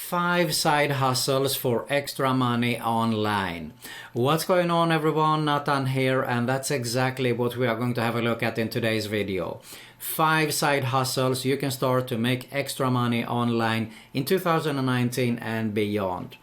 5 side hustles for extra money online. What's going on, everyone? Nathan here, and that's exactly what we are going to have a look at in today's video. 5 side hustles you can start to make extra money online in 2019 and beyond.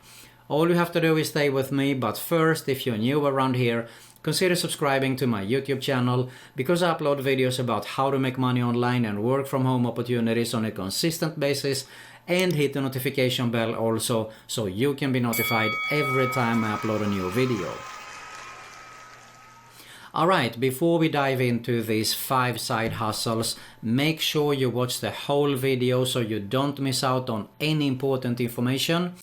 All you have to do is stay with me, but first, if you're new around here, consider subscribing to my YouTube channel because I upload videos about how to make money online and work from home opportunities on a consistent basis, and hit the notification bell also so you can be notified every time I upload a new video. Alright, before we dive into these 5 side hustles, make sure you watch the whole video so you don't miss out on any important information.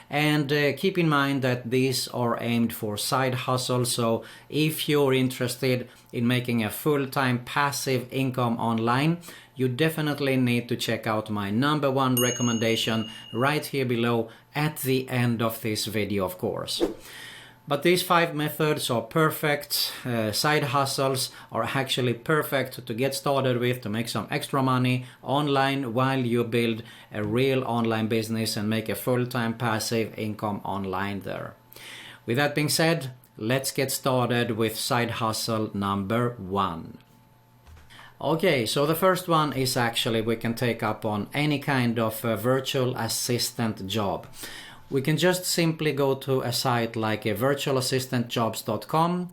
And keep in mind that these are aimed for side hustles, so if you're interested in making a full-time passive income online, you definitely need to check out my #1 recommendation right here below at the end of this video, of course. But these 5 methods are perfect. Side hustles are actually perfect to get started with, to make some extra money online while you build a real online business and make a full-time passive income online there. With that being said, let's get started with side hustle number 1. Okay, so the first one is actually we can take up on any kind of virtual assistant job. We can just simply go to a site like virtualassistantjobs.com.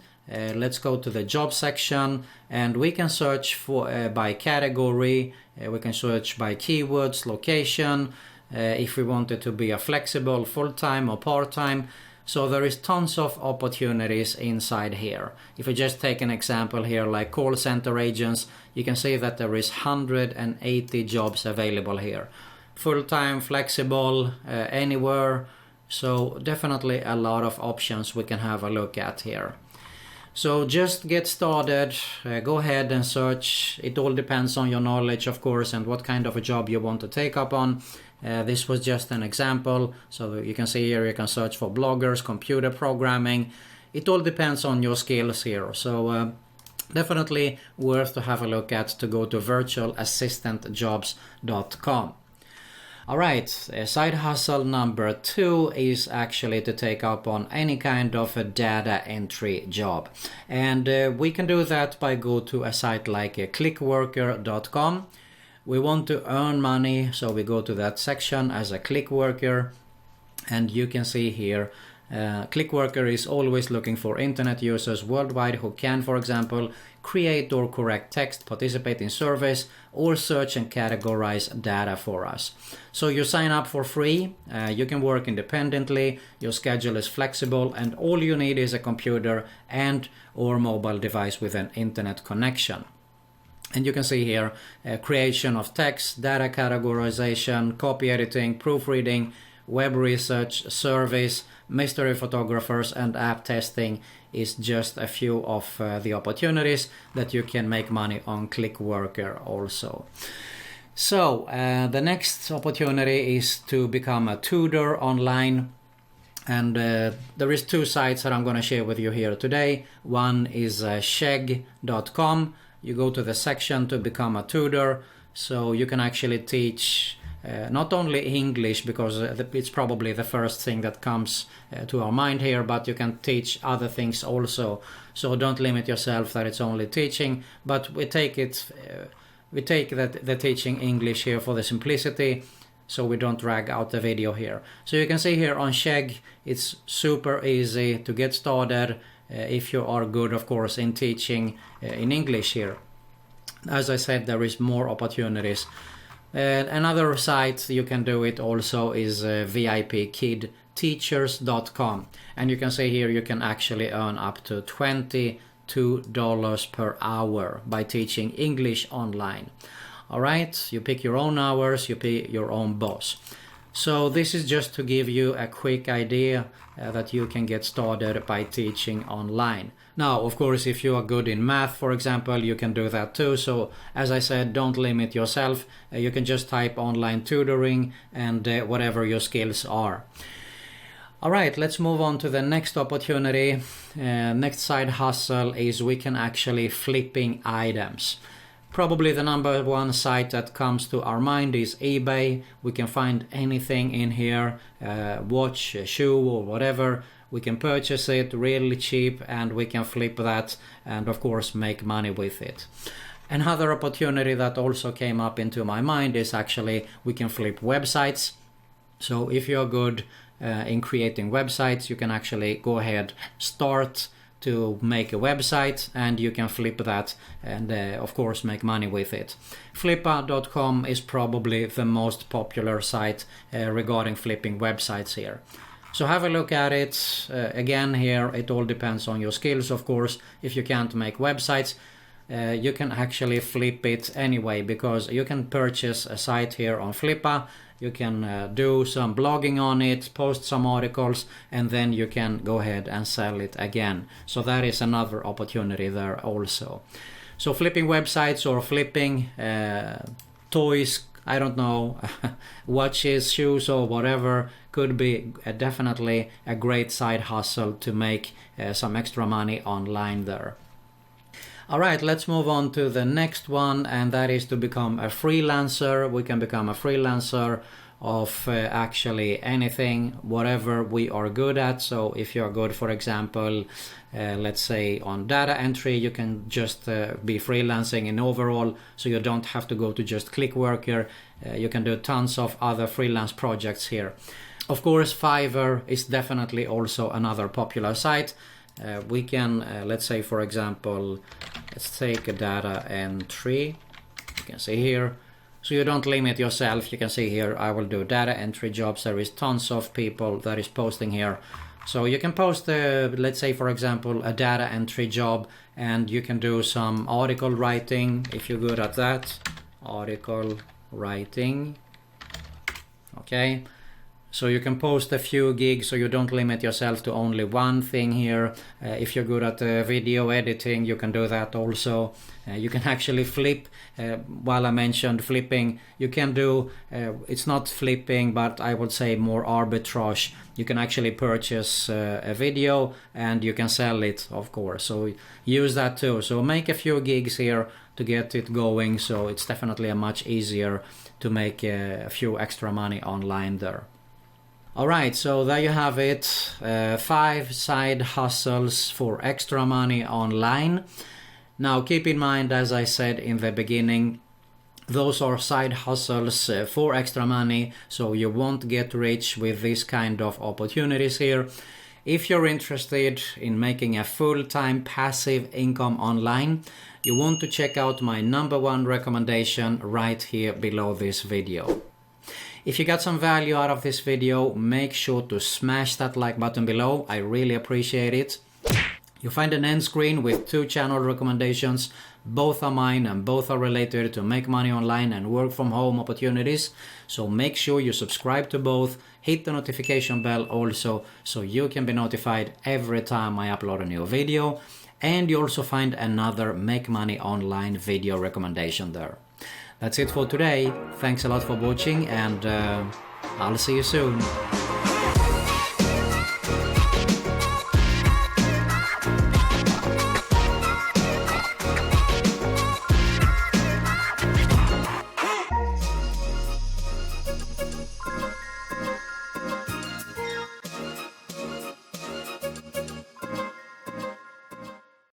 Let's go to the job section and we can search for by category. We can search by keywords, location, if we want it to be a flexible full-time or part-time. So there is tons of opportunities inside here. If we just take an example here like call center agents, you can see that there is 180 jobs available here. Full-time, flexible, anywhere. So definitely a lot of options we can have a look at here. So just get started, go ahead and search. It all depends on your knowledge, of course, and what kind of a job you want to take up on. This was just an example. So you can see here you can search for bloggers, computer programming. It all depends on your skills here. So definitely worth to have a look at, to go to virtualassistantjobs.com. Alright, side hustle number 2 is actually to take up on any kind of a data entry job. And we can do that by go to a site like clickworker.com. We want to earn money, so we go to that section as a click worker. And you can see here, Clickworker is always looking for internet users worldwide who can, for example, create or correct text, participate in surveys, or search and categorize data for us. So you sign up for free, you can work independently, your schedule is flexible, and all you need is a computer and or mobile device with an internet connection. And you can see here creation of text, data categorization, copy editing, proofreading, web research, surveys, mystery photographers, and app testing is just a few of the opportunities that you can make money on Clickworker also. So the next opportunity is to become a tutor online. And there is 2 sites that I'm going to share with you here today. One is chegg.com. You go to the section to become a tutor, so you can actually teach not only English, because it's probably the first thing that comes to our mind here, but you can teach other things also. So don't limit yourself that it's only teaching, but we take the teaching English here for the simplicity, so we don't drag out the video here. So you can see here on Chegg, it's super easy to get started if you are good, of course, in teaching in English here. As I said, there is more opportunities. Another site you can do it also is VIPKidTeachers.com, and you can see here you can actually earn up to $22 per hour by teaching English online. Alright, you pick your own hours, you pick your own boss. So this is just to give you a quick idea that you can get started by teaching online. Now, of course, if you are good in math, for example, you can do that too. So as I said, don't limit yourself. You can just type online tutoring and whatever your skills are. All right, let's move on to the next opportunity. Next side hustle is we can actually flipping items. Probably the number one site that comes to our mind is eBay. We can find anything in here, watch, shoe or whatever. We can purchase it really cheap and we can flip that and of course make money with it. Another opportunity that also came up into my mind is actually we can flip websites. So if you're good in creating websites, you can actually go ahead, start to make a website and you can flip that and of course make money with it. Flippa.com is probably the most popular site regarding flipping websites here. So have a look at it. Again here it all depends on your skills, of course. If you can't make websites, you can actually flip it anyway, because you can purchase a site here on Flippa. You can do some blogging on it, post some articles, and then you can go ahead and sell it again. So that is another opportunity there also. So flipping websites or flipping toys, I don't know, watches, shoes or whatever, could be definitely a great side hustle to make some extra money online there. Alright, let's move on to the next one, and that is to become a freelancer. We can become a freelancer of actually anything, whatever we are good at. So if you're good, for example, let's say on data entry, you can just be freelancing in overall, so you don't have to go to just Clickworker. You can do tons of other freelance projects here. Of course, Fiverr is definitely also another popular site. We can, let's say for example, let's take a data entry. You can see here, so you don't limit yourself. You can see here, I will do data entry jobs. There is tons of people that is posting here. So you can post, let's say for example, a data entry job, and you can do some article writing if you're good at that. Article writing. Okay. So you can post a few gigs, so you don't limit yourself to only one thing here. If you're good at video editing, you can do that also. You can actually flip, while I mentioned flipping, you can do, it's not flipping, but I would say more arbitrage. You can actually purchase a video and you can sell it, of course. So use that too. So make a few gigs here to get it going. So it's definitely a much easier to make a few extra money online there. Alright, so there you have it, 5 side hustles for extra money online. Now keep in mind, as I said in the beginning, those are side hustles for extra money, so you won't get rich with this kind of opportunities here. If you're interested in making a full-time passive income online, you want to check out my #1 recommendation right here below this video. If you got some value out of this video, make sure to smash that like button below. I really appreciate it. You'll find an end screen with 2 channel recommendations. Both are mine and both are related to make money online and work from home opportunities. So make sure you subscribe to both. Hit the notification bell also, so you can be notified every time I upload a new video. And you also find another make money online video recommendation there. That's it for today. Thanks a lot for watching, and I'll see you soon.